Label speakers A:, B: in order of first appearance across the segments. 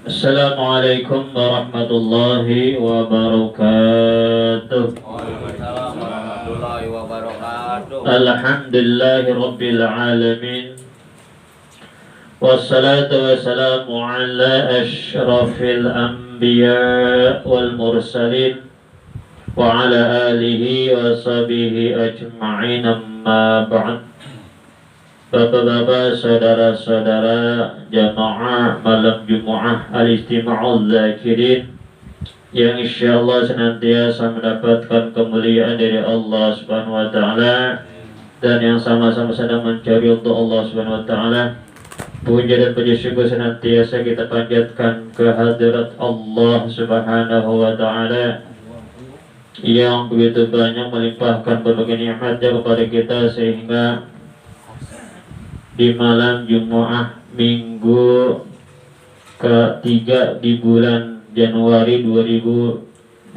A: Assalamualaikum warahmatullahi wabarakatuh.
B: Waalaikumsalam warahmatullahi wabarakatuh.
A: Alhamdulillahi rabbil alamin. Wassalatu wassalamu ala asyrafil anbiya wal mursalin wa ala alihi wa sahbihi ajma'in, amma ba'd. Bapak-bapak, saudara-saudara jamaah malam Jumat al-istima'ul zakirin yang insyaallah senantiasa mendapatkan kemuliaan dari Allah Subhanahu wa taala dan yang sama-sama sedang mencari untuk Allah Subhanahu wa taala. Puja dan puji syukur senantiasa kita panjatkan ke hadirat Allah Subhanahu wa taala yang begitu banyak melimpahkan berbagai nikmatnya kepada kita, sehingga di malam Jumat minggu ketiga di bulan Januari 2023,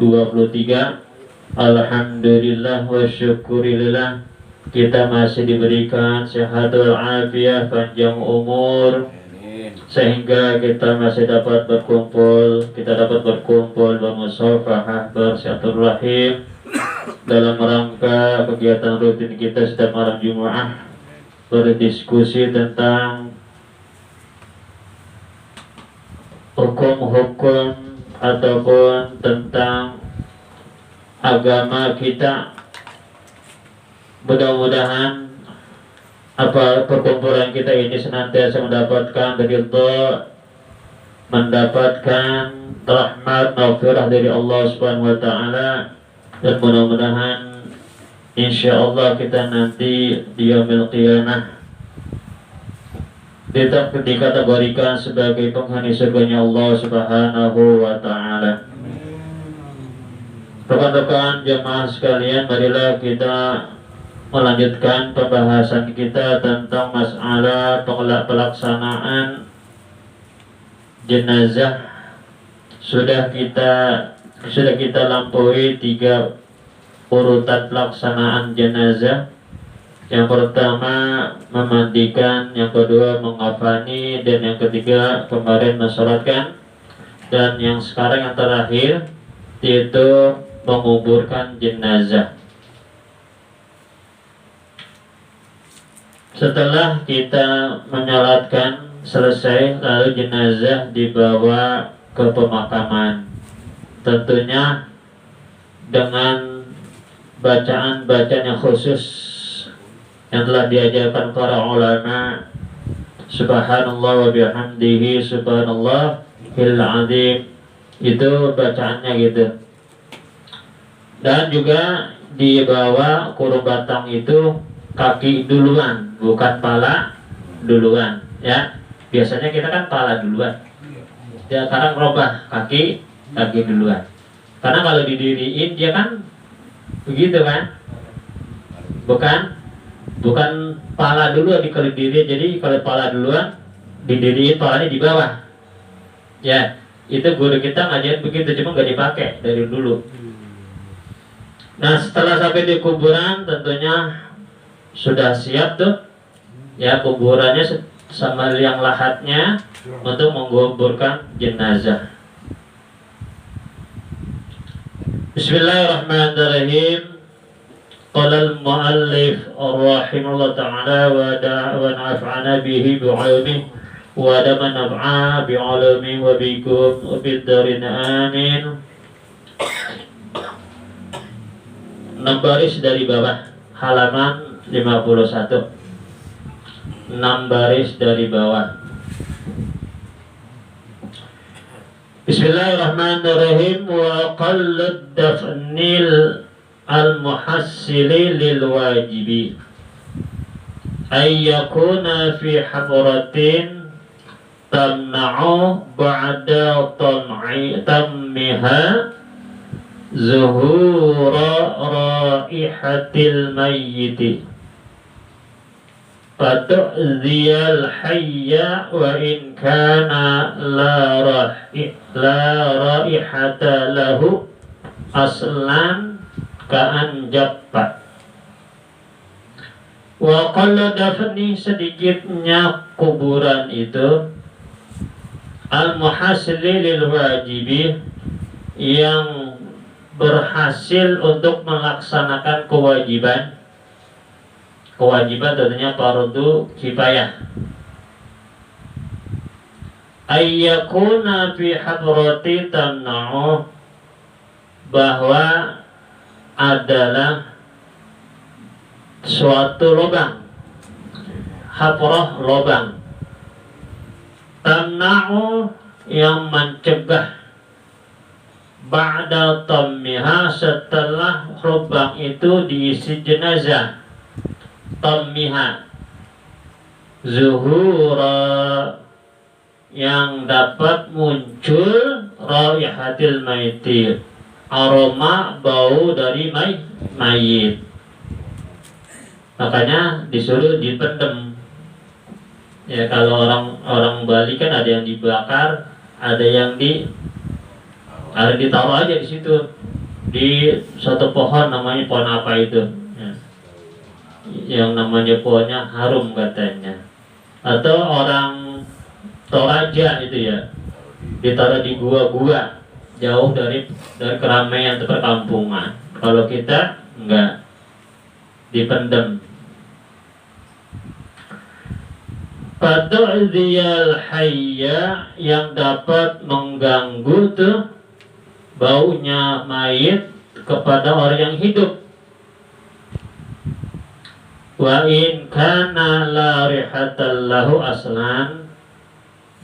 A: alhamdulillah wa syukurillah, kita masih diberikan sehat walafiat, panjang umur, sehingga kita masih dapat berkumpul, bermusafahah, bersilaturahim dalam rangka kegiatan rutin kita setiap malam Jumat, berdiskusi tentang hukum-hukum ataupun tentang agama kita. Mudah-mudahan perkumpulan kita ini senantiasa mendapatkan ridha, mendapatkan rahmat maghfirah dari Allah Subhanahu wa taala, dan mudah-mudahan insyaallah kita nanti di yaumil qiyamah dikategorikan sebagai penghuni surganya Allah Subhanahu wa taala. Rekan-rekan jemaah sekalian, marilah kita melanjutkan pembahasan kita tentang masalah pelaksanaan jenazah. Sudah kita lampaui 3 urutan pelaksanaan jenazah. Yang pertama memandikan, yang kedua mengafani, dan yang ketiga kemarin mensolatkan, dan yang sekarang yang terakhir yaitu menguburkan jenazah. Setelah kita menyolatkan selesai, lalu jenazah dibawa ke pemakaman, tentunya dengan bacaan-bacaan yang khusus yang telah diajarkan para ulama. Subhanallah wa bihamdihi subhanallahil azim, itu bacaannya gitu. Dan juga dibawa kurung batang itu kaki duluan, bukan pala duluan ya. Biasanya kita kan pala duluan ya, sekarang merubah kaki duluan, karena kalau didiriin dia kan begitu kan, bukan pala dulu didiriin. Jadi kalau pala duluan didiriin, palanya di bawah ya. Itu guru kita ngajarin begitu, cuma nggak dipakai dari dulu. Nah, setelah sampai di kuburan tentunya sudah siap tuh ya kuburannya sama liang lahatnya untuk menguburkan jenazah. Bismillahirrahmanirrahim. Qala al-muallif rahimahullah ta'ala wa nafa'ana bihi bi'ilmihi wa naf'a bi'ilmihi wa bikum wa bid-darin amin. 6 baris dari bawah, halaman 51. 6 baris dari bawah. Bismillahirrahmanirrahim. Wa qallad dafnil al-muhassili lil wajibi ay yakuna fi hadratin tamna'u ba'da tammiha zuhura raihatil mayyiti fatu'ziyal hayya wa in kana la raihata lahu aslan ka'an jabba. Wa qalla dafni, sedikitnya kuburan itu, al-muhasili lil wajibi, yang berhasil untuk melaksanakan kewajiban. Kewajiban tentunya fardu kifayah. Ayyakuna fi hadrati tamna'u, bahwa adalah suatu lubang, hadrah lubang, tamna'u yang mencegah, ba'da tammiha setelah lubang itu diisi jenazah, tammiha zuhura yang dapat muncul raihatil maiti, aroma bau dari mayit. Makanya disuruh dipendem. Ya, kalau orang Bali kan ada yang dibakar, ada yang ditaruh aja di situ, di satu pohon, namanya pohon apa itu ya, yang namanya pohonnya harum katanya. Atau orang Toraja itu ya, ditaruh di gua-gua jauh dari keramaian atau perkampungan. Kalau kita enggak, dipendem. Fatu'dhiyal hayya, yang dapat mengganggu tuh baunya mayit kepada orang yang hidup. Wa in kana la rihatal lahu aslan,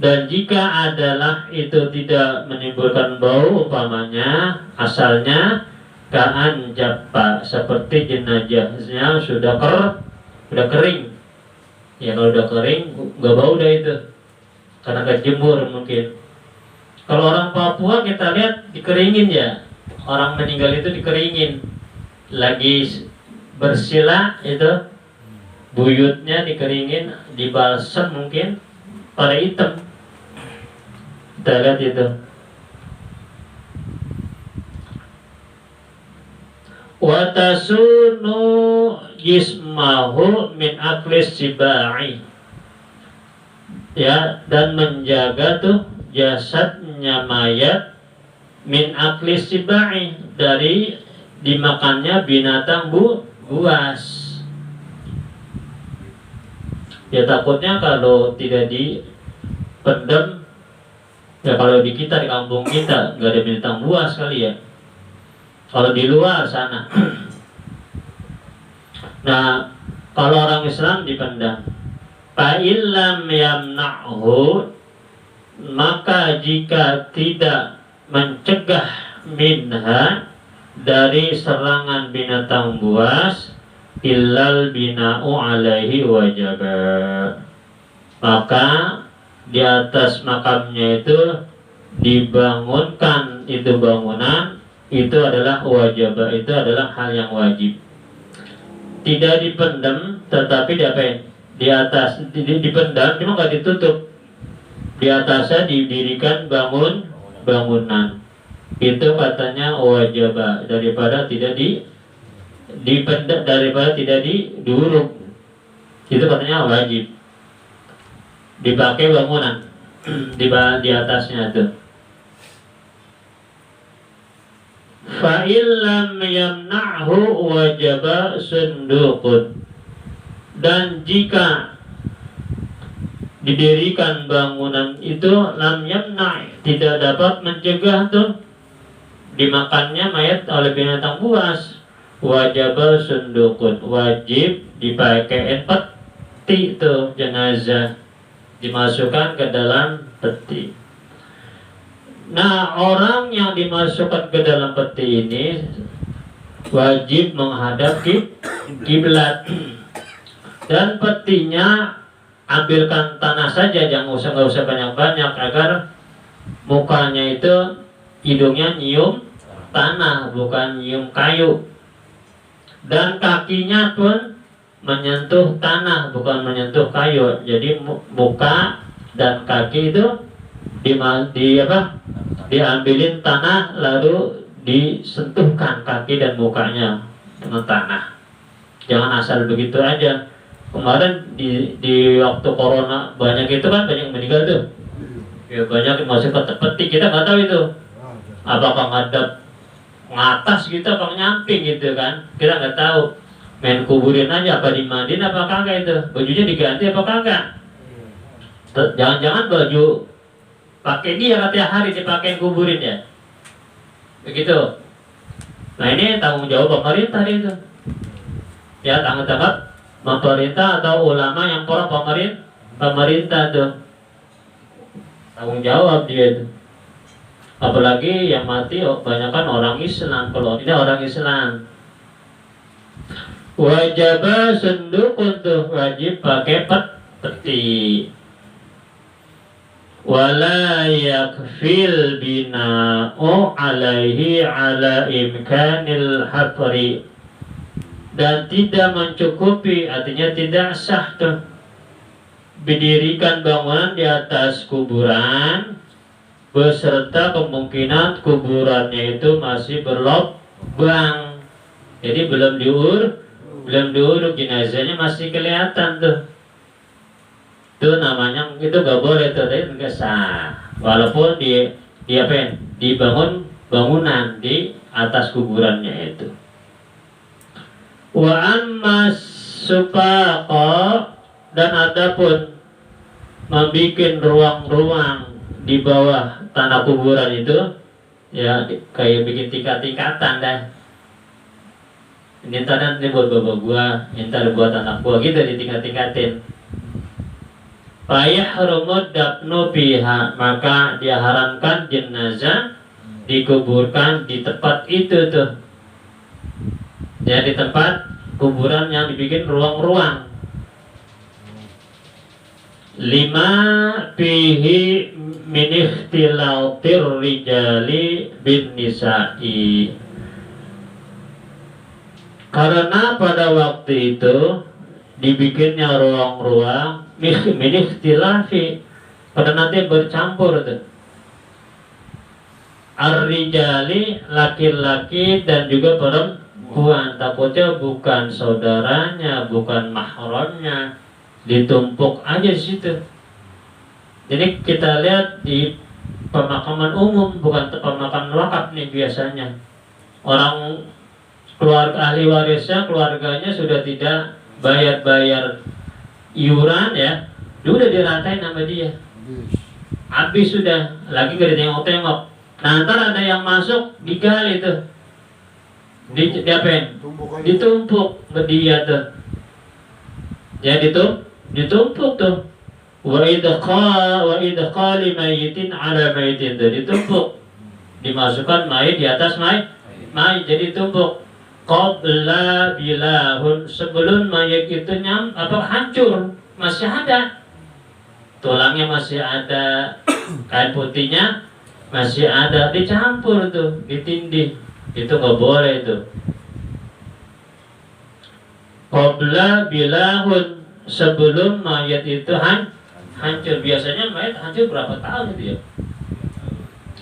A: dan jika adalah itu tidak menimbulkan bau, umpamanya asalnya ka'an jaffa, seperti jenazahnya sudah kering. Ya, kalau udah kering nggak bau dah itu, karena kejemur mungkin. Kalau orang Papua kita lihat dikeringin ya, orang meninggal itu dikeringin, lagi bersila itu buyutnya dikeringin, dibalsem mungkin pada hitam. Kita lihat itu. Wa tasunu jismahu min aklis sibai, ya, dan menjaga tuh jasadnya mayat min aklis sibai, dari dimakannya binatang buas. Ya, takutnya kalau tidak dipendam, ya kalau di kita, di kampung kita nggak ada binatang buas kali ya. Kalau di luar sana. Nah, kalau orang Islam dipendam. Fa'illam yamna'hu, maka jika tidak mencegah minha, dari serangan binatang buas, illal bina'u alaihi wajaba, maka di atas makamnya itu dibangunkan itu bangunan, itu adalah wajibah, itu adalah hal yang wajib. Tidak dipendam, tetapi diapain? Di atas dipendam, cuma nggak ditutup. Di atasnya didirikan bangunan. Itu katanya wajibah, daripada tidak dipendam, daripada tidak diuruk. Itu katanya wajib. Dipakai bangunan di atasnya tuh. Fa'illam yamna'hu wajaba sunduqun, dan jika didirikan bangunan itu lam yamna', tidak dapat mencegah tuh dimakannya mayat oleh binatang buas, wajaba sunduqun, wajib dipakai peti tuh jenazah, dimasukkan ke dalam peti. Nah, orang yang dimasukkan ke dalam peti ini wajib menghadap kiblat. Dan petinya ambilkan tanah saja, nggak usah banyak-banyak, agar mukanya itu, hidungnya nyium tanah, bukan nyium kayu. Dan kakinya pun menyentuh tanah, bukan menyentuh kayu. Jadi muka dan kaki itu diambilin tanah, lalu disentuhkan kaki dan mukanya dengan tanah. Jangan asal begitu aja. Kemarin di waktu corona banyak itu kan, banyak meninggal tuh. Ya banyak yang masuk ke peti, kita nggak tahu itu. Apakah ngadap ngatas gitu, apa nyamping gitu kan? Kita nggak tahu. Main kuburin aja, apa dimandiin apa kagak itu? Bajunya diganti apa kagak? Jangan-jangan baju pakai dia tiap hari dipakai kuburin ya? Begitu. Nah ini tanggung jawab pemerintah itu. Ya tanggung jawab pemerintah atau ulama yang pro pemerintah tuh. Tanggung jawab dia itu. Apalagi yang mati kebanyakan orang Islam. Kalau ini orang Islam, wajib senduk untuk wajib pakai peti. Wala yakfil bina'u alaihi ala imkanil hafri, dan tidak mencukupi, artinya tidak sah tuh berdirikan bangunan di atas kuburan beserta kemungkinan kuburannya itu masih berlubang, jadi belum diuruk, jenazahnya masih kelihatan tuh. Itu namanya, itu gak boleh tuh, tapi nggak sah. Walaupun dibangun bangunan di atas kuburannya itu. Wa amma supaqa, dan adapun membikin ruang-ruang di bawah tanah kuburan itu, ya kayak bikin tingkat-tingkatan dah. Ini tanah ini buat bapak gua, ini buat anak gua gitu, ditingkat-tingkatin. Fayahrumud dafnu fiha, maka diharamkan jenazah dikuburkan di tempat itu tuh. Ya di tempat kuburan yang dibikin ruang-ruang. Lima fihi min ikhtilatir rijali bin nisa'i, karena pada waktu itu dibikinnya ruang-ruang min ikhtilafi, pada nanti bercampur tuh ar-rijali, laki-laki dan juga perempuan, takutnya bukan saudaranya, bukan mahramnya, ditumpuk aja di situ. Jadi kita lihat di pemakaman umum, bukan pemakaman wakaf nih, biasanya orang keluarga ahli warisnya, keluarganya sudah tidak bayar iuran ya, udah diratain sama dia, habis sudah, lagi gak ditengok-tengok. Nah ntar ada yang masuk digali tuh, diapain? Ditumpuk ke dia tuh, ya ditumpuk tuh. Wa idkhali mayitin ala mayitin, tuh ditumpuk, dimasukkan mayit di atas mayit, jadi ditumpuk. Qabla bilahun, sebelum mayat itu hancur, masih ada tulangnya, masih ada kain putihnya, masih ada, dicampur tuh, ditindih, itu nggak boleh itu. Qabla bilahun, sebelum mayat itu hancur. Biasanya mayat hancur berapa tahun itu ya?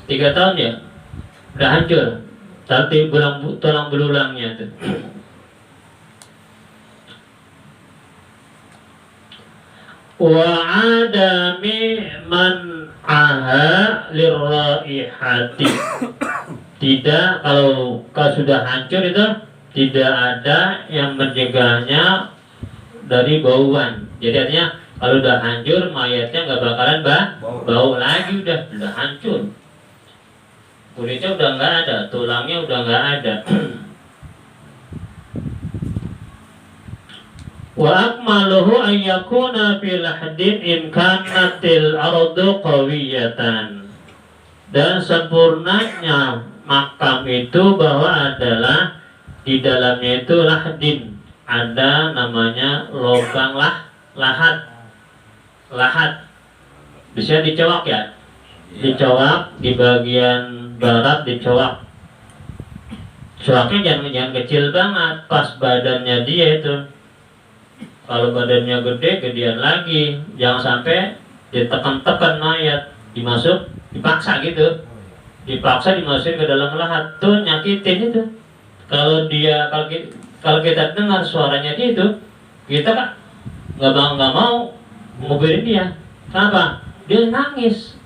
A: 3 tahun ya, udah hancur. Tapi tulang belulangnya tuh. Wa adami man'aha lirraihati, tidak, kalau sudah hancur itu tidak ada yang mencegahnya dari bauan. Jadi artinya kalau udah hancur mayatnya nggak bakalan bau lagi, udah hancur. Kulitnya udah nggak ada, tulangnya udah nggak ada. Wa akmaluhu an yakuna fil hadin in kanatil ardu qawiyatan, dan sempurnanya makam itu bahwa adalah di dalamnya itu lahdin, ada namanya lubang lahat, bisa dicowok ya, dicowok di bagian barat, dicowok. Cowoknya jangan kecil banget, pas badannya dia itu. Kalau badannya gede, gedean lagi. Jangan sampai ditekan-tekan mayat, dipaksa gitu, dipaksa dimasukin ke dalam lahat, tuh nyakitin itu. Kalau kita dengar suaranya dia itu, kita kan nggak mau nguburin dia. Kenapa? Dia nangis.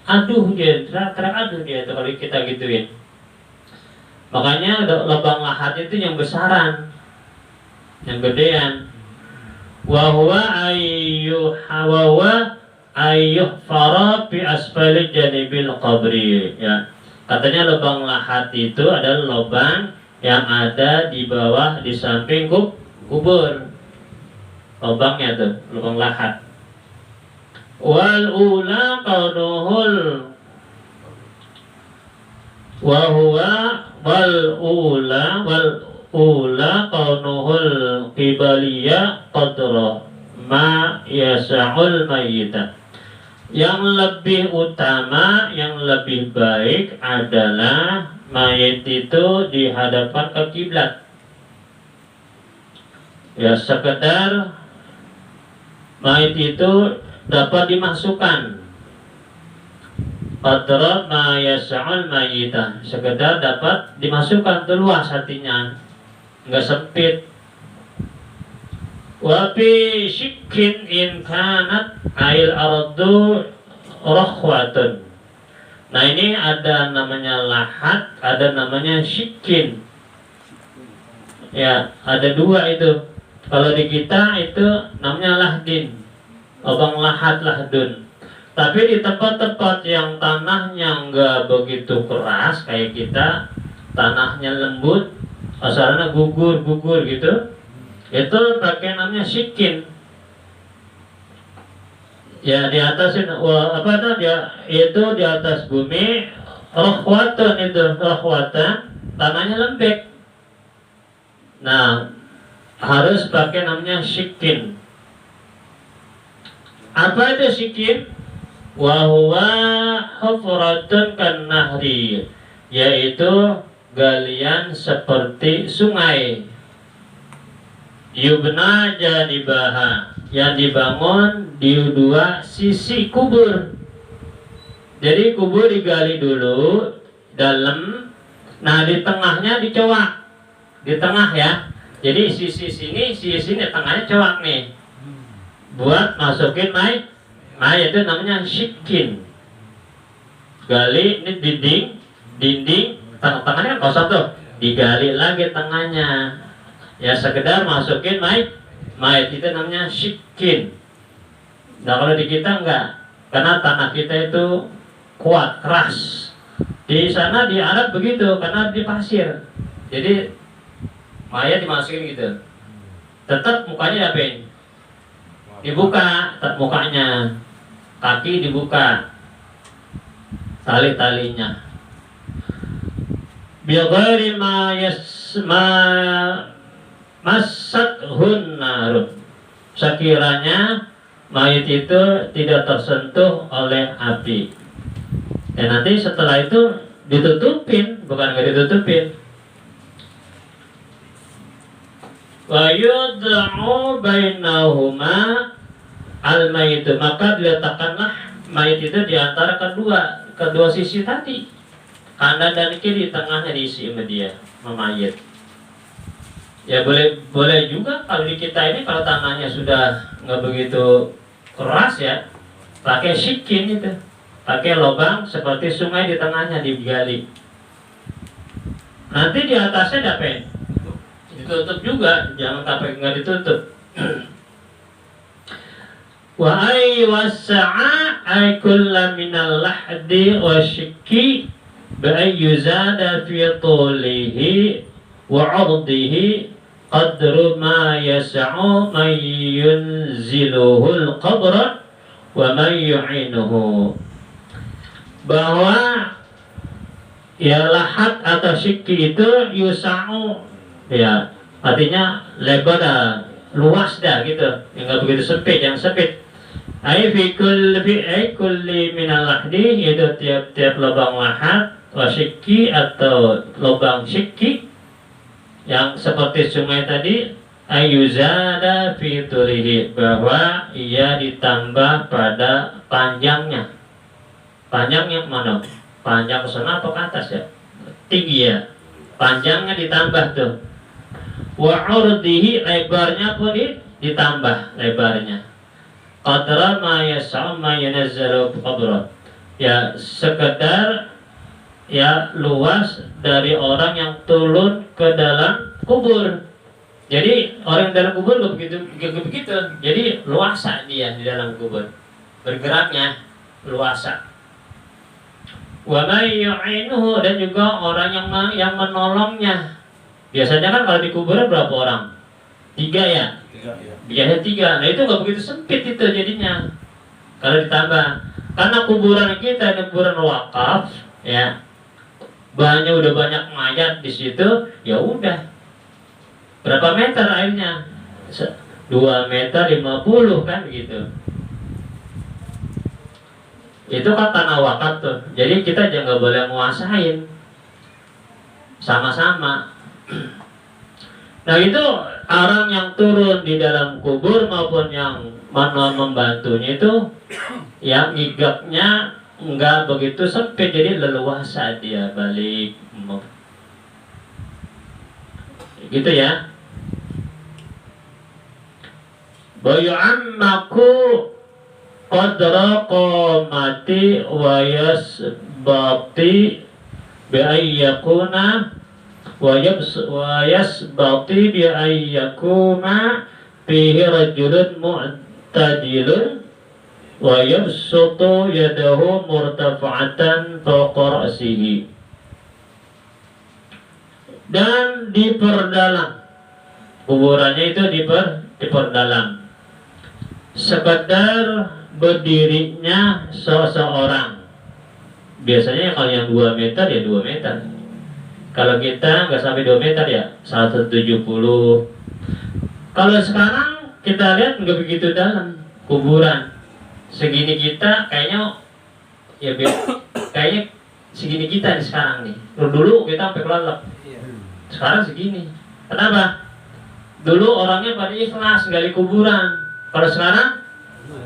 A: Aduh dia, teriak aduh dia tuh kalau kita gituin. Makanya lubang lahat itu yang besaran, yang gedean. Wahwa ayyuh fara fi asfali janibil qabri, ya. Katanya lubang lahat itu adalah lubang yang ada di bawah, di samping kubur. Lubangnya tuh, lubang lahat. Wal ula kaunuhul wal ula kaunuhul qibaliya qadra ma yasa'ul mayyita. Yang lebih utama, yang lebih baik adalah mayit itu dihadapkan ke kiblat. Ya, sekedar mayit itu dapat dimasukkan. Qadra ma yasa'ul mayyita, sekedar dapat dimasukkan, itu luas hatinya, enggak sempit. Wa fi shikkin in kanat ail ardu rahwatun. Nah, ini ada namanya lahat, ada namanya shikkin. Ya, ada dua itu. Kalau di kita itu namanya lahdin, lubang lahat, lahdun. Tapi di tempat-tempat yang tanahnya enggak begitu keras kayak kita, tanahnya lembut, asalnya gugur gitu, itu pakai namanya shikkin. Ya, di atas itu di atas bumi, rahwatan, itu rahwatan, tanahnya lembek. Nah, harus pakai namanya shikkin. Apa itu shikkin? Wahuwa hufratun kan nahri, yaitu galian seperti sungai. Yubna janibaha, yang dibangun di dua sisi kubur. Jadi kubur digali dulu dalam, nah di tengahnya dicowak, di tengah ya. Jadi sisi sini tengahnya cowak nih, buat masukin mayit itu namanya shikkin. Gali ini dinding tengahnya kan kosong tuh, digali lagi tengahnya, ya sekedar masukin mayit itu namanya shikkin. Nah, kalau di kita enggak, karena tanah kita itu kuat, keras. Di sana di Arab begitu, karena di pasir, jadi mayat dimasukin gitu, tetap mukanya diapain? Dibuka, tetap mukanya, kaki dibuka, tali-talinya. Bighari ma masathun nar, sekiranya mayit itu tidak tersentuh oleh api. Dan nanti setelah itu ditutupin, bukan nggak ditutupin. Wa yud'u bainahuma al-mayit, maka diletakkanlah mayit itu di antara kedua sisi tadi, kanan dan kiri, tengahnya diisi sama dia, mayit. Ya boleh juga kalau di kita ini, kalau tanahnya sudah nggak begitu keras ya, pakai shikkin itu, pakai lubang seperti sungai, di tengahnya digali. Nanti di atasnya dapat ditutup juga, jangan sampai nggak ditutup. Wa ay wasa'a ay kulla minal lahdi wa shikki bi ay yuzada fi tulihi wa 'ardihi qadru ma yas'u man yunziluhu al-qabra wa man yu'inuhu. Bahwa ya lahat atau shikki itu yusa'u, ya artinya lebar dah, luas dah gitu, enggak begitu sempit, yang sempit. Ai fi kulli minal lahdi, yaitu tiap lubang lahat, wa shikki atau lubang shikki yang seperti sungai tadi, ayuzada fi tulihi, bahwa ia ditambah pada panjangnya. Panjangnya mana? Panjang ke sana atau ke atas ya? Tinggi ya. Panjangnya ditambah tuh. Wa urdihi, lebarnya pun ditambah lebarnya. qadra ma yas'u ma yanazzalu qabra. Ya, sekedar ya luas dari orang yang turun ke dalam kubur. Jadi orang dalam kubur gak begitu. Jadi luasa dia di dalam kubur, bergeraknya luasa. Wa may yu'inuhu, dan juga orang yang menolongnya. Biasanya kan kalau di kuburan berapa orang? 3 ya? 3 ya. Biasanya 3. Nah itu gak begitu sempit itu jadinya. Kalau ditambah, karena kuburan kita kuburan wakaf, ya udah banyak mayat di situ, ya udah. Berapa meter airnya? 2 meter 50 kan gitu. Itu kan tanah wakaf tuh. Jadi kita aja nggak boleh nguasain. Sama-sama. Nah itu orang yang turun di dalam kubur maupun yang membantunya itu yang igapnya nggak begitu sempit, jadi leluasa dia balik gitu ya. Bayu'ammaku qadra qamati wa yasbati bi'ayyakuna wa yasbati bi'ayyakuma fihi rajulun mu'tadilun wa yabsutu yadahu murtafa'atan fawqa ra'sihi. Dan diperdalam kuburannya itu diperdalam sekedar berdirinya seseorang. Biasanya kalau yang 2 meter ya 2 meter. Kalau kita nggak sampai 2 meter ya 170. Kalau sekarang kita lihat nggak begitu dalam kuburan. Segini kita kayaknya ya kayaknya segini kita nih sekarang nih. Dulu kita sampai kelelep. Sekarang segini. Kenapa? Dulu orangnya pada ikhlas gali kuburan. Kalau sekarang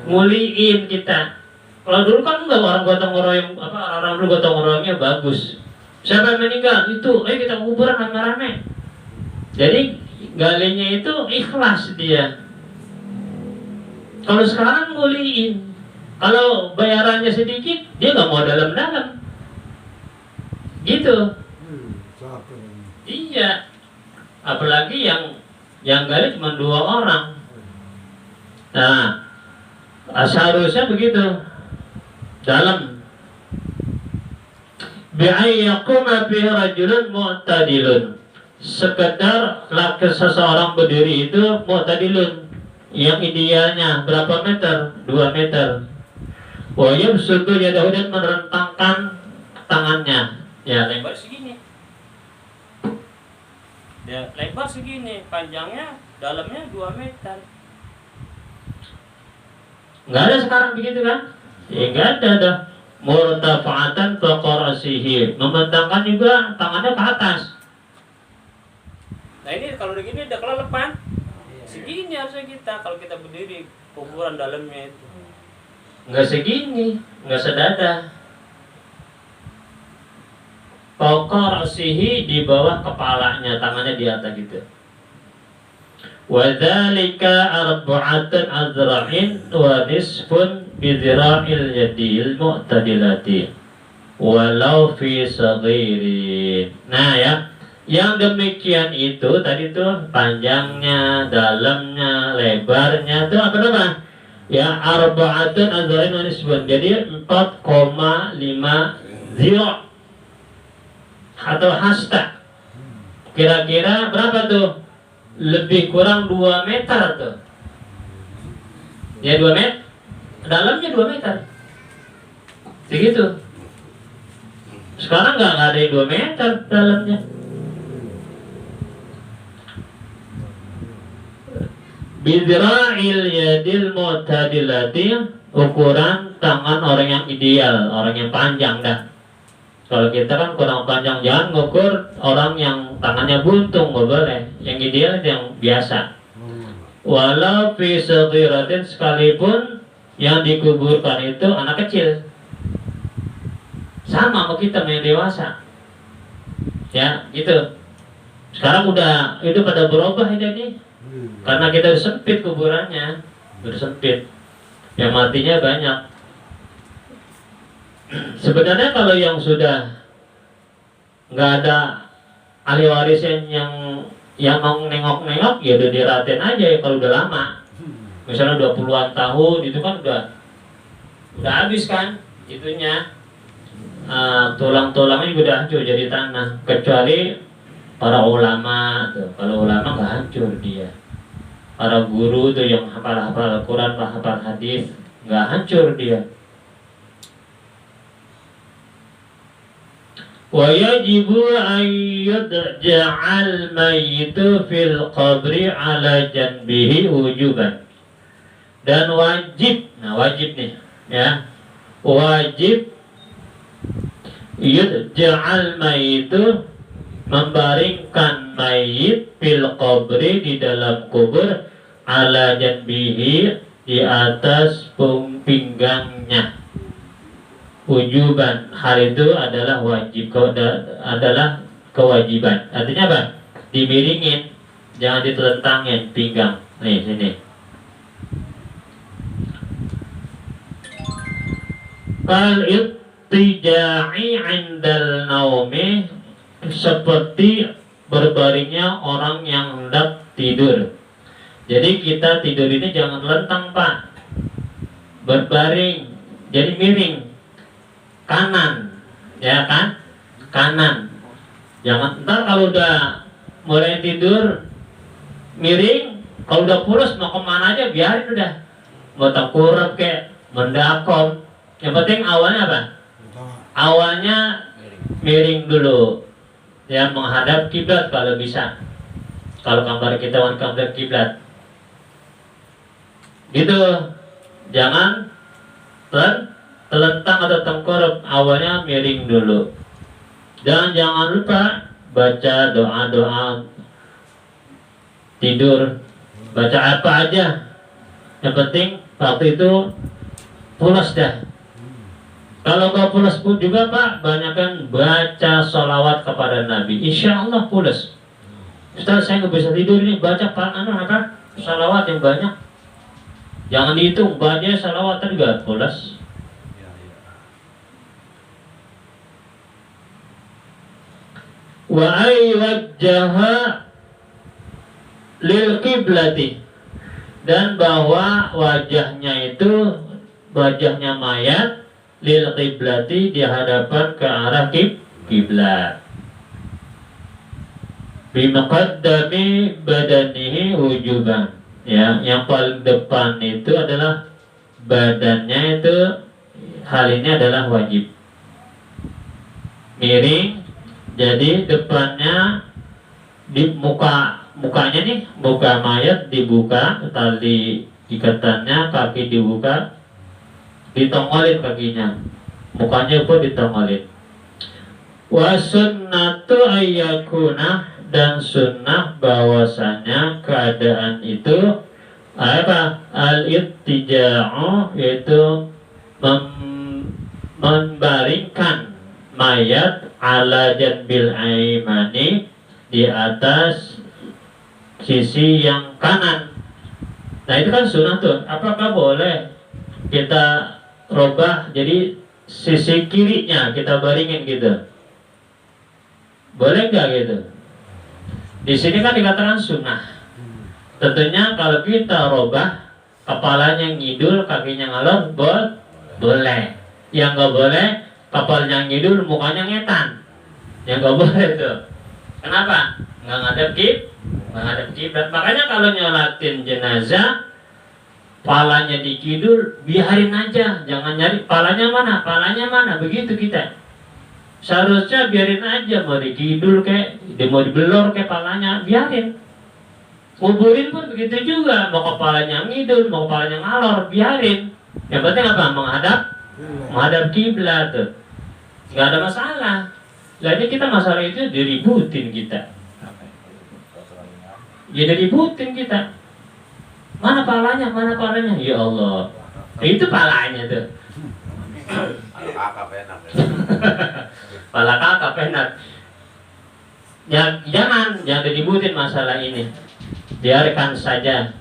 A: muliin kita. Kalau dulu kan enggak, orang gotong royong, orang dulu gotong royongnya bagus. Siapa yang meninggal itu, kita kuburan rame-rame. Jadi galinya itu ikhlas dia. Kalau sekarang muliin. Kalau bayarannya sedikit, dia nggak mau dalam-dalam. Gitu. Iya. Apalagi yang gali cuma 2 orang. Nah, seharusnya begitu. Dalam bi'ayyakuma fi rajulun mu'tadilun, sekedar laki seseorang berdiri itu mu'tadilun, yang idealnya berapa meter? 2 meter. Wa yabsutu yadahu, dan merentangkan tangannya. Ya lebar segini. Ya lebar segini, panjangnya dalamnya 2 meter. Nggak ada sekarang begitu kan? Ya nggak ada dah. Murtafa'atan faqarasihi, membentangkan juga tangannya ke atas. Nah ini kalau begini udah kelelepan. Segini harusnya kita kalau kita berdiri kuburan dalamnya itu. Nggak segini, nggak sedada. Faqarasihi, di bawah kepalanya, tangannya di atas gitu. Wadzalika arba'atun azra'in wa nisfun bidzira'il yadil mu'tadilati walau fi saghirin. Nah ya, yang demikian itu tadi tuh panjangnya, dalamnya, lebarnya itu apa nama? Ya arba'atun azra'in wa nisfun. Jadi 4,5 atau hasta. Kira-kira berapa tuh? Lebih kurang 2 meter tuh. Ya 2 meter. Dalamnya 2 meter. Begitu. Sekarang nggak ada yang 2 meter dalamnya. Bidra'il yadil mu'tadilati, ukuran tangan orang yang ideal, orang yang panjang dah. Kalau kita kan kurang panjang, jangan ngukur orang yang tangannya buntung, nggak boleh. Yang ideal yang biasa. Walau fi saghiratin, sekalipun yang dikuburkan itu anak kecil, sama sama kita yang dewasa. Ya, gitu. Sekarang udah itu pada berubah ini, karena kita udah sempit kuburannya, udah sempit. yang matinya banyak. Sebenarnya kalau yang sudah nggak ada ahli waris yang mau nengok-nengok, ya udah diratain aja ya kalau udah lama. Misalnya 20-an tahun itu kan udah habis kan itunya, tulang-tulangnya juga udah hancur jadi tanah, kecuali para ulama tuh. Kalau ulama nggak hancur dia. Para guru tuh yang hafal-hafal Al-Quran, hafal hadis, nggak hancur dia. Wa yajibu an yudja'al mayyitu fil qabri ala janbihi wujuban. Dan wajib, nah wajib nih ya, wajib yudja'al mayyitu, membaringkan mayit fil qabri, di dalam kubur, ala janbihi, di atas pinggangnya, wujuban. Hal itu adalah wajib, adalah kewajiban. Artinya apa? Dimiringin, jangan ditelentangin pinggang. Nih sini. Kal ittija'i 'indal naumi, seperti berbaringnya orang yang hendak tidur. Jadi kita tidur ini jangan lentang, Pak. Berbaring, jadi miring kanan, ya kan? Kanan. Jangan ntar kalau udah mulai tidur miring, kalau udah pulas mau kemana aja biarin udah. Mau tengkurap kayak mendakom. Yang penting awalnya apa? Awalnya miring dulu. Ya, menghadap kiblat kalau bisa. Kalau kamar kita menghadap kiblat. Gitu. Jangan telentang atau tengkurap, awalnya miring dulu. Dan jangan lupa baca doa-doa tidur. Baca apa aja. Yang penting waktu itu pulas dah. Kalau nggak pulas pun juga, Pak, banyakkan baca sholawat kepada Nabi. Insya Allah pulas. Ustaz, saya nggak bisa tidur ini, baca sholawat yang banyak. Jangan dihitung, baca sholawat juga pulas. Wa aywajjaha lil qiblati, dan bahwa wajahnya itu, wajahnya mayat, lil qiblati, di hadapan ke arah kiblat. Bi muqaddami badanihi wujuban. Ya, yang paling depan itu adalah badannya, itu hal ini adalah wajib. Miring, jadi depannya di mukanya nih, muka mayat dibuka, tali ikatannya, kaki dibuka, ditongolin kakinya, mukanya pun ditongolin. Wa sunnatu ayyakuna, dan sunnah bahwasanya keadaan itu apa? Al-ittija'u, yaitu membaringkan mayat ala janbil aimani, di atas sisi yang kanan. Nah itu kan sunnah tuh. Apakah boleh kita robah jadi sisi kirinya kita baringin gitu? Boleh nggak gitu? Di sini kan dikatakan sunnah. Tentunya kalau kita robah, kepalanya ngidul, kakinya ngalor, boleh. Yang nggak boleh, kepalanya ngidul, mukanya ngetan. Yang nggak boleh tuh. Kenapa? Nggak ngadep kiblat. Makanya kalau nyolatin jenazah, palanya dikidul, biarin aja, jangan nyari palanya mana, begitu kita. Seharusnya biarin aja, mau dikidul kayak, mau dibelor kayak palanya, biarin. Kuburin pun begitu juga, mau kepalanya ngidul, mau kepalanya ngalor, biarin. Yang penting apa? Menghadap kiblat tuh. Nggak ada masalah. Jadi kita masalah itu diributin kita. Ya diributin kita. Mana palanya? Ya Allah. Itu palanya tuh. Pala kakak enak. Ya, jangan diributin masalah ini. Biarkan saja.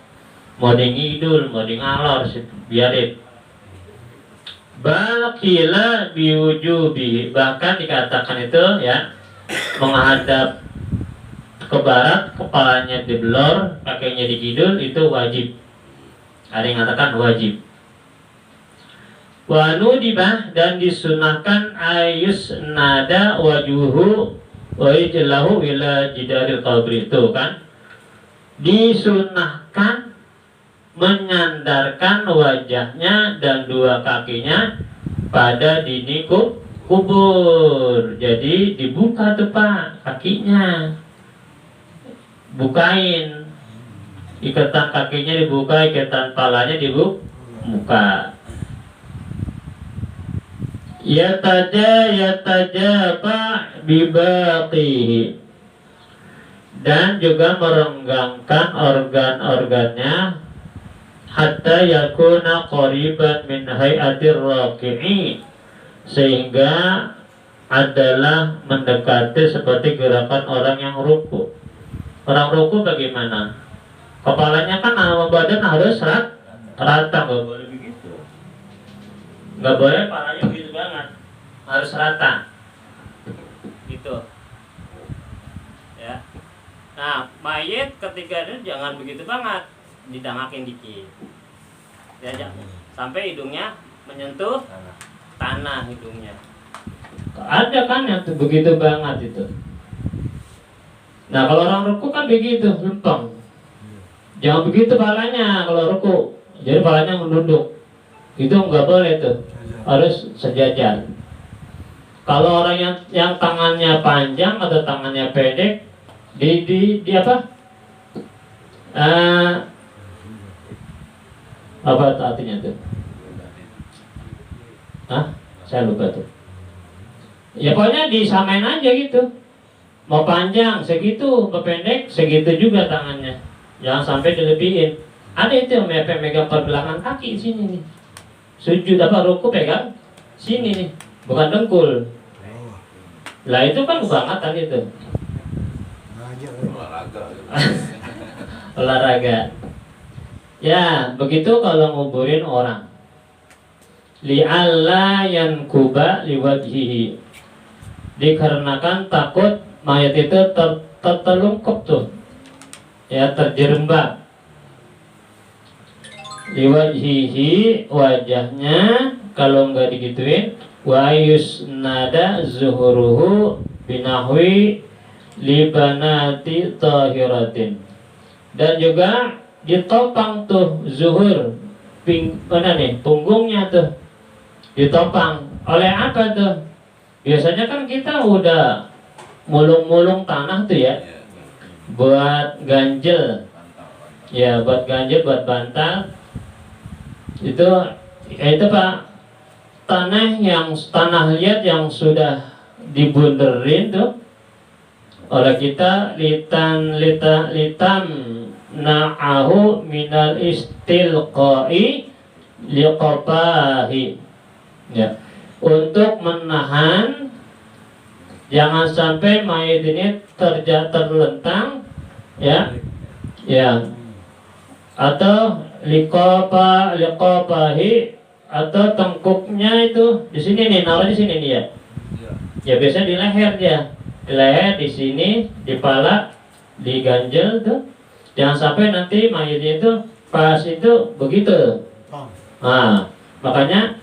A: Mau di ngidul, mau di ngalor, biarin. Bakila biwujubi, bahkan dikatakan itu ya menghadap ke barat, kepalanya dibelor, kakinya di kidul, itu wajib. Ada yang mengatakan wajib. Wa nudibah, dan disunahkan ayus nada wajuhu wa ijlahu ila jidaril qabri, itu kan disunahkan menyandarkan wajahnya dan dua kakinya pada dinding kubur. Jadi dibuka tuh Pak kakinya, bukain, ikatan kakinya dibuka, ikatan palanya dibuka. Ya taja Pak bibaqihi, dan juga merenggangkan organ-organnya hatta yakuna qariban min hayatir raki'i, sehingga adalah mendekati seperti gerakan orang yang ruku. Orang ruku bagaimana? Kepalanya kan sama badan harus rata, nggak boleh begitu. Nggak boleh palanya begitu banget, harus rata. Gitu. Ya. Nah, mayit ketika itu jangan begitu banget, didangakin dikit. Ya, sampai hidungnya menyentuh tanah hidungnya. Ada kan yang begitu banget itu. Nah, kalau orang ruku kan begitu, lempeng. Jangan begitu palanya kalau ruku. Jadi palanya menunduk. Itu nggak boleh tuh. Harus sejajar. Kalau orang yang tangannya panjang atau tangannya pendek, di apa? Apa artinya tuh? Saya lupa tuh. Ya pokoknya disamain aja gitu. Mau panjang segitu, mau pendek segitu juga tangannya. Jangan sampai dilebihin. Ada itu yang megang pergelangan kaki sini nih. Sujud apa ruku pegang sini nih, bukan dengkul. Lah itu kan bangetan itu. Olahraga. Ya, begitu kalau nguburin orang. Li'alla yankuba liwajhihi. Dikarenakan takut mayat itu tertelungkup tuh. Ya, terjerembab. Liwajhihi, wajahnya, kalau nggak digituin, wa yusnada zuhuruhu binahwi libanati tahiratin. Dan juga ditopang tuh zuhur, mana nih, punggungnya tuh ditopang. Oleh apa tuh? Biasanya kan kita udah mulung-mulung tanah tuh ya, buat ganjel. Ya, buat ganjel, buat bantal. Itu Pak, tanah liat yang sudah dibunderin tuh oleh kita, litam na'ahu minal istilqai liqabahi, ya, untuk menahan jangan sampai mayat ini terlentang, ya, atau liqabahi, atau tengkuknya itu di sini nih, naruh di sini nih ya. Ya biasa di leher dia, di leher, di sini, di pala, di ganjel tuh. Jangan sampai nanti mayatnya itu pas itu begitu. Nah, makanya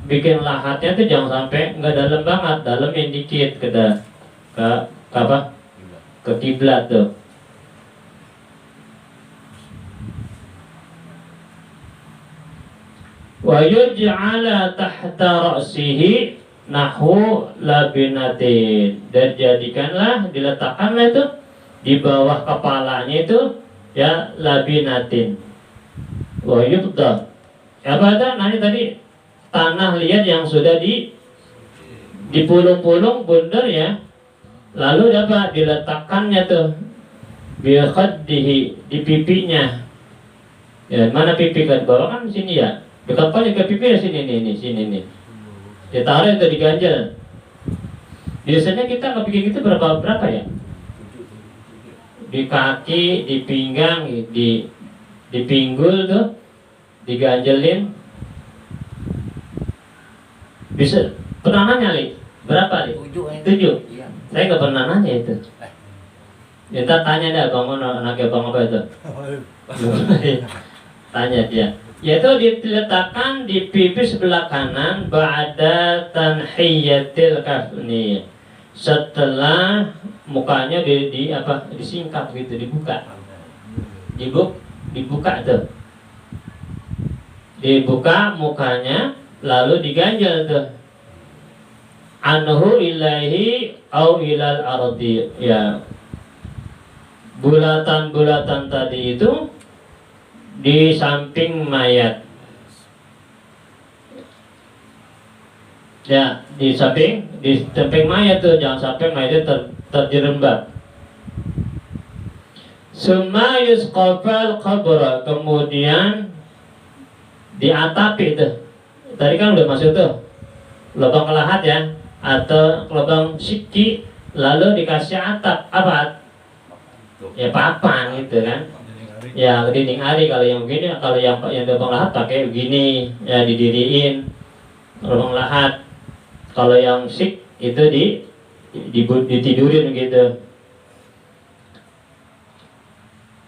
A: bikin lahatnya tuh jangan sampai nggak dalam banget, dalamin dikit ke kiblat tuh. Wa yuj'ala tahta ra'sihi nahu labinatin, dan jadikanlah, diletakkanlah itu di bawah kepalanya itu ya labinatin. Wa yubda, apa ada nanti tadi tanah liat yang sudah dipulung-pulung bundar ya, lalu dapat diletakkannya tuh biqaddihi, di pipinya. Ya, mana pipi kan bawah kan sini ya, dekat paling ke pipi ya, sini nih. Ditaruh itu di ganjel. Biasanya kita ngebikin itu berapa ya? Di kaki, di pinggang, di pinggul tuh diganjelin. Bisa pernah nanya Li? Berapa Li? 7.
B: Iya.
A: Saya nggak pernah nanya itu. Ya, ntar tanya deh Bang Ono, anaknya Bang apa itu? Tanya dia. Yaitu diletakkan di pipi sebelah kanan ba'da tanhiyatil kafni. Setelah mukanya di apa? Disingkap gitu, dibuka. Dibuka tuh. Dibuka mukanya lalu diganjal tuh. Anhu ilaihi au ilal ardi. Ya. Bulatan-bulatan tadi itu di samping mayat. Ya, di samping mayat tuh, jangan sampai mayatnya terjerembab. Summa yusqafal qabra, kemudian diatapi itu. Tadi kan udah masuk tuh lubang lahat ya, atau lubang siki, lalu dikasih atap apa? Ya papan gitu kan. Ya dinding ari kalau yang begini, kalau yang lubang lahat pakai begini, ya didiriin lubang lahat. Kalau yang sik itu ditidurin gitu.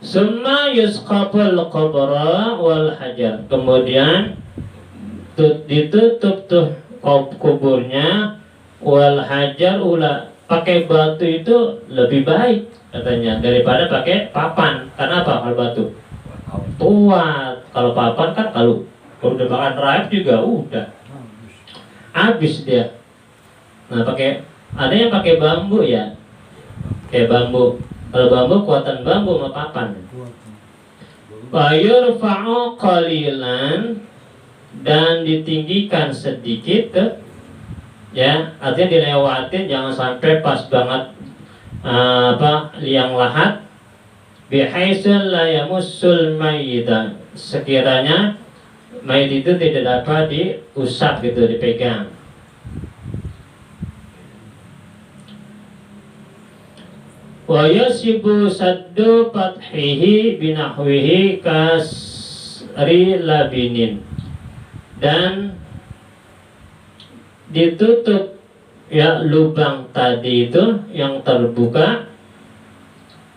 A: Summa yusqaful qabra wal hajar. Kemudian ditutup tuh kuburnya wal hajar ula. Pakai batu itu lebih baik katanya daripada pakai papan. Karena apa kalau batu? Kuat. Kalau papan kan kalau udah makan raib juga udah habis dia. Nah ada yang pakai bambu ya, kayak bambu. Kalau bambu kuatan bambu sama papan. Fayurfa'u qalilan, dan ditinggikan sedikit ke, ya artinya dilewatin, jangan sampai pas banget liang lahat. Bihaitsul la yamussul mayyita, sekiranya mayit itu tidak dapat diusap gitu, dipegang. Wa yasibu saddu fathihi binahwihi kasri labinin, dan ditutup ya lubang tadi itu yang terbuka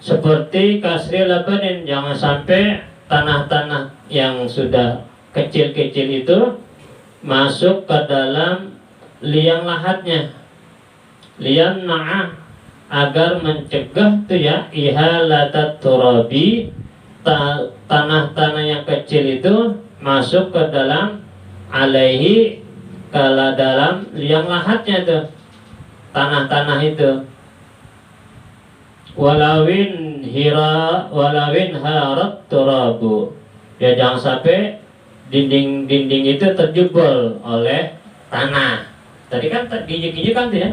A: seperti kasri labanin, jangan sampai tanah-tanah yang sudah kecil-kecil itu masuk ke dalam liang lahatnya. Liang na'ah, agar mencegah tuh ya ihalatat turabi, tanah-tanah yang kecil itu masuk ke dalam alaihi, kalau dalam liang lahatnya tuh tanah-tanah itu. Walawin harat turabu, ya jangan sampai dinding-dinding itu terjebol oleh tanah. Tadi kan diinjek-injek kan tuh ya.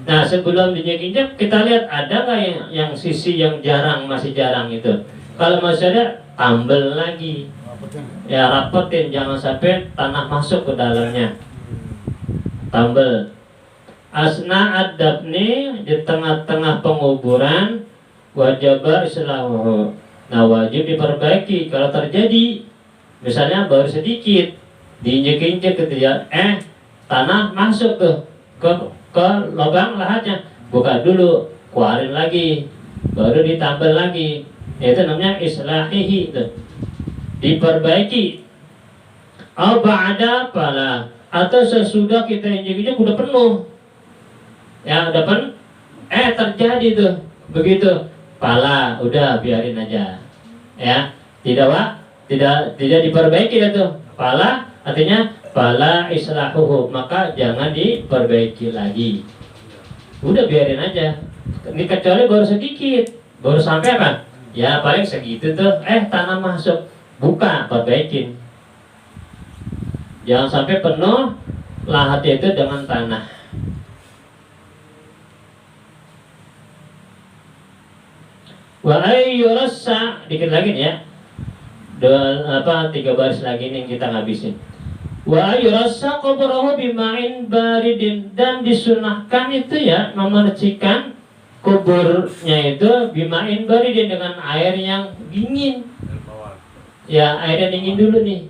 A: Nah sebelum diinjek-injek kita lihat ada nggak yang sisi yang masih jarang itu. Kalau masih ada, tambel lagi. Ya rapetin, jangan sampai tanah masuk ke dalamnya. Tambel. Asna ad-dafni, di tengah-tengah penguburan, wajib islahu. Nah wajib diperbaiki kalau terjadi. Misalnya baru sedikit diinjek-injek gitu ya, tanah masuk tuh ke lubang lahatnya, buka dulu, keluarin lagi, baru ditambal lagi. Itu namanya islahihi, itu diperbaiki. Au ba'da pala, atau sesudah kita injek-injek udah penuh, ya udah terjadi tuh begitu, pala udah biarin aja, ya tidak diperbaiki itu. Pala artinya pala islahuhu, maka jangan diperbaiki lagi, udah biarin aja. Ini kecuali baru sedikit, baru sampai apa ya paling segitu tuh, tanah masuk, buka, perbaikin. Jangan sampai penuh lahat itu dengan tanah. Wa ayyurassa, dikit lagi nih ya, 3 baris lagi nih kita ngabisin. Wa ayyurassa qabrahu bima'in baridin, dan disunahkan itu ya memercikan kuburnya itu bima'in baridin, dengan air yang dingin. Ya air yang dingin dulu nih,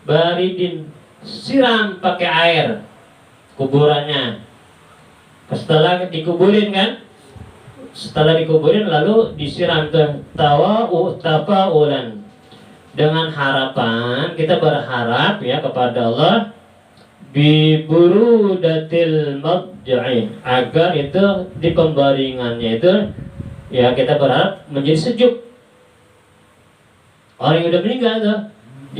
A: baridin, siram pakai air kuburannya. Setelah dikuburin kan, setelah dikuburin lalu disiram tafaulan dengan harapan, kita berharap ya kepada Allah biburudatil madja'i, agar itu di pembaringannya itu ya kita berharap menjadi sejuk. Orang yang udah meninggal tuh,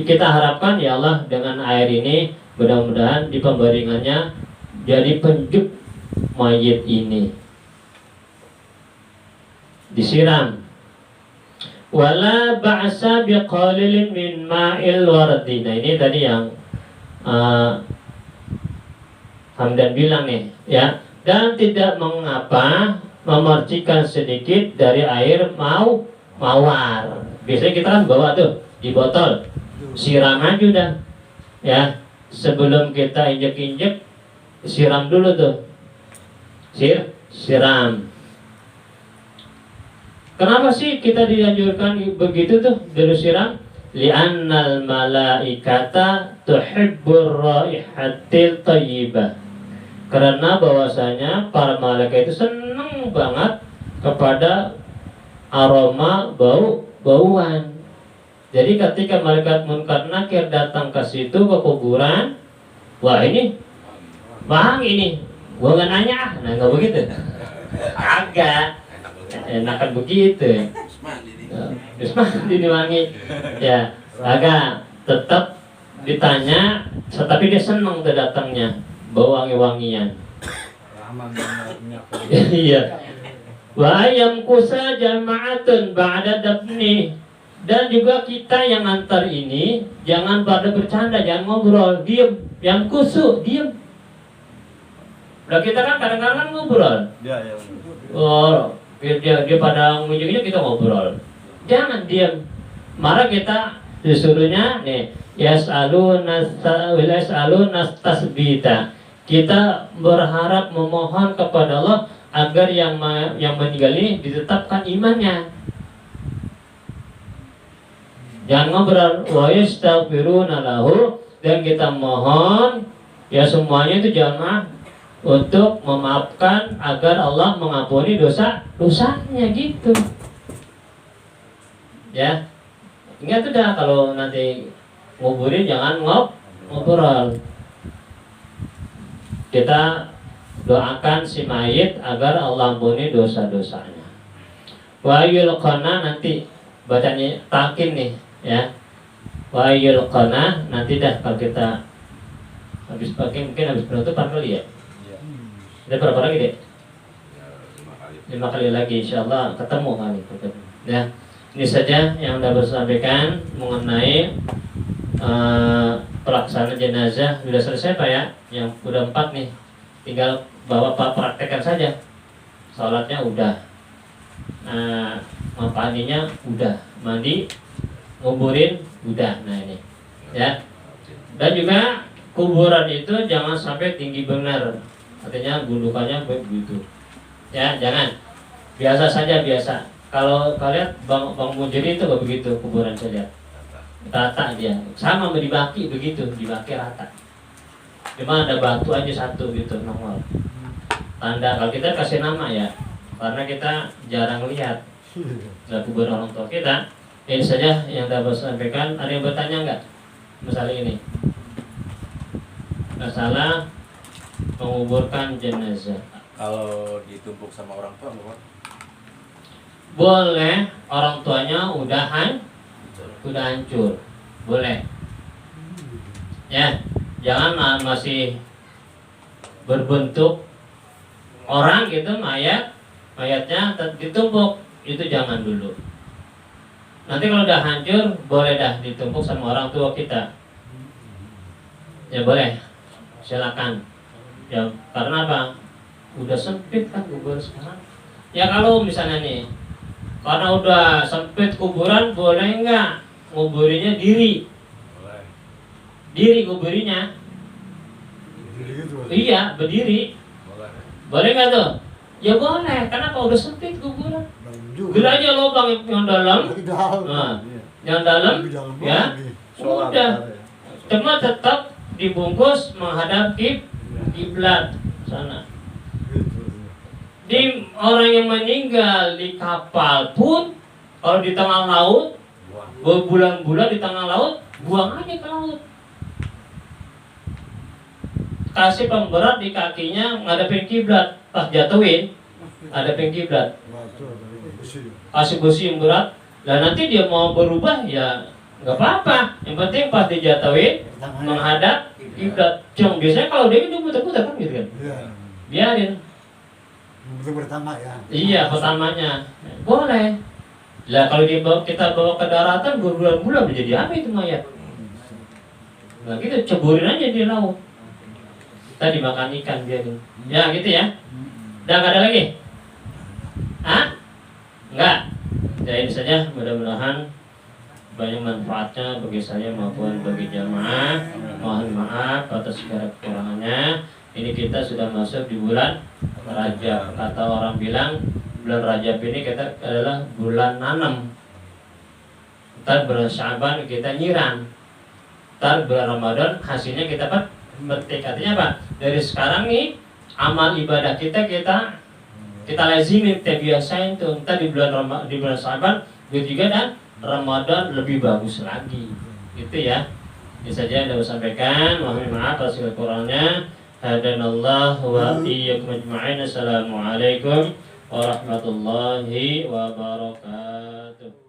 A: kita harapkan ya Allah dengan air ini mudah-mudahan di pembaringannya jadi penjuk mayit ini. Disiram. Wala ba'sa biqalilin min ma'il wardi. Nah ini tadi yang Hamdan bilang nih ya, dan tidak mengapa memercikan sedikit dari air mawar. Biasanya kita kan bawa tuh di botol, siram aja udah ya, sebelum kita injek-injek siram dulu tuh, siram. Kenapa sih kita dianjurkan begitu tuh dulu siram? Li'annal malaikata tuhibbur raihatil thayyibah. Karena bahwasanya para malaikat itu senang banget kepada aroma bauan. Jadi ketika malaikat munkar nakir datang ke situ ke kuburan, wah ini bang ini, gua nggak nanya, nah nggak begitu, agak enakan begitu. Ini wangi, ya agak tetap ditanya, tetapi dia senang tuh datangnya. Bau wangi-wangian. Iya. Wa yamkusa jama'atun ba'da dabni. Dan juga kita yang antar ini jangan pada bercanda, jangan ngobrol, diem. Yang kusuk, diem. Nah kita kan kadang-kadang ngobrol.
B: Iya.
A: Oh, dia pada ujungnya kita ngobrol. Jangan diem. Marah kita disuruhnya nih, yas'aluna tasbita. Kita berharap memohon kepada Allah agar yang meninggal ini ditetapkan imannya. Jangan ngobrol, wa yastaghfiruna lahu, dan kita mohon ya semuanya itu jamaah untuk memaafkan agar Allah mengampuni dosanya gitu. Ya. Ingat udah kalau nanti nguburin jangan ngobrol. Kita doakan si mayit agar Allah ampuni dosa-dosanya. Wa yulqana, nanti bacanya takin nih ya. Wa yulqana, nanti dah kalau kita habis pakai mungkin habis penutupan kali ya. Ada berapa lagi deh? 5 kali lagi insyaallah ketemu kali. Ya. Ini saja yang dapat saya sampaikan mengenai pelaksanaan jenazah. Sudah selesai Pak ya? Yang udah 4 nih. Tinggal bawa Pak praktekkan saja. Salatnya udah, mandinya udah, mandi, nguburin udah. Nah ini ya. Dan juga kuburan itu jangan sampai tinggi benar, artinya gundukannya begitu ya, jangan. Biasa saja, biasa. Kalau kalian Bang Mujiri itu gak begitu kuburan, saya lihat rata dia, sama dibaki begitu, dibaki rata. Cuma ada batu aja satu gitu nongol. Tanda kalau kita kasih nama ya, karena kita jarang lihat nggak kuburan orang tua kita. Ini saja yang dapat saya sampaikan. Ada yang bertanya nggak masalah ini? Masalah menguburkan jenazah.
B: Kalau ditumpuk sama orang tua nggak?
A: Boleh, orang tuanya udah hancur, boleh. Ya, jangan masih berbentuk orang gitu, mayatnya ditumpuk, itu jangan dulu. Nanti kalau udah hancur, boleh dah ditumpuk sama orang tua kita. Ya boleh, silakan. Ya karena apa? Udah sempit kan kubur sekarang. Ya kalau misalnya nih, karena udah sempit kuburan, boleh nggak nguburinya diri?
B: Boleh.
A: Diri kuburinya. Iya, berdiri. Boleh nggak tuh? Ya boleh, karena kalau udah sempit kuburan. Bila aja lubang yang dalam, nah, yang dalam, ya, udah. Cuma tetap dibungkus menghadap
C: kiblat sana. Di orang yang meninggal di kapal pun kalau di tengah laut berbulan-bulan di tengah laut, buang aja ke laut. Kasih pemberat di kakinya ngadepin kiblat, pas jatuhin ngadepin kiblat. Kasih besi yang berat, dan nanti dia mau berubah ya nggak apa-apa. Yang penting pas dijatuhin menghadap kiblat. Cuma biasanya kalau dia itu putar-putar kan gitu kan. Biarin.
D: Pertama ya.
C: Iya, pertamanya boleh. Lah kalau kita bawa ke daratan berbulan-bulan menjadi apa itu mayat? Nah gitu ceburin aja di laut. Kita dimakan ikan biarin. Ya gitu ya. Udah nggak ada lagi? Hah? Enggak. Ya ini saja, mudah-mudahan banyak manfaatnya bagi saya maupun bagi jamaah. Mohon maaf atas segala kekurangannya. Ini kita sudah masuk di bulan Rajab. Kata orang bilang bulan Rajab ini kita adalah bulan nanam. Ntar bulan Syaban kita nyiram. Ntar bulan Ramadan hasilnya kita petik. Artinya apa? Dari sekarang nih amal ibadah kita lazimi, kita biasain tuh. Ntar di bulan Syaban juga dan Ramadan lebih bagus lagi. Gitu ya. Ini saja yang saya sampaikan. Mohon maaf atas kekurangannya. Hadanallahu wa iyyakum ajma'in. Assalamualaikum warahmatullahi wabarakatuh.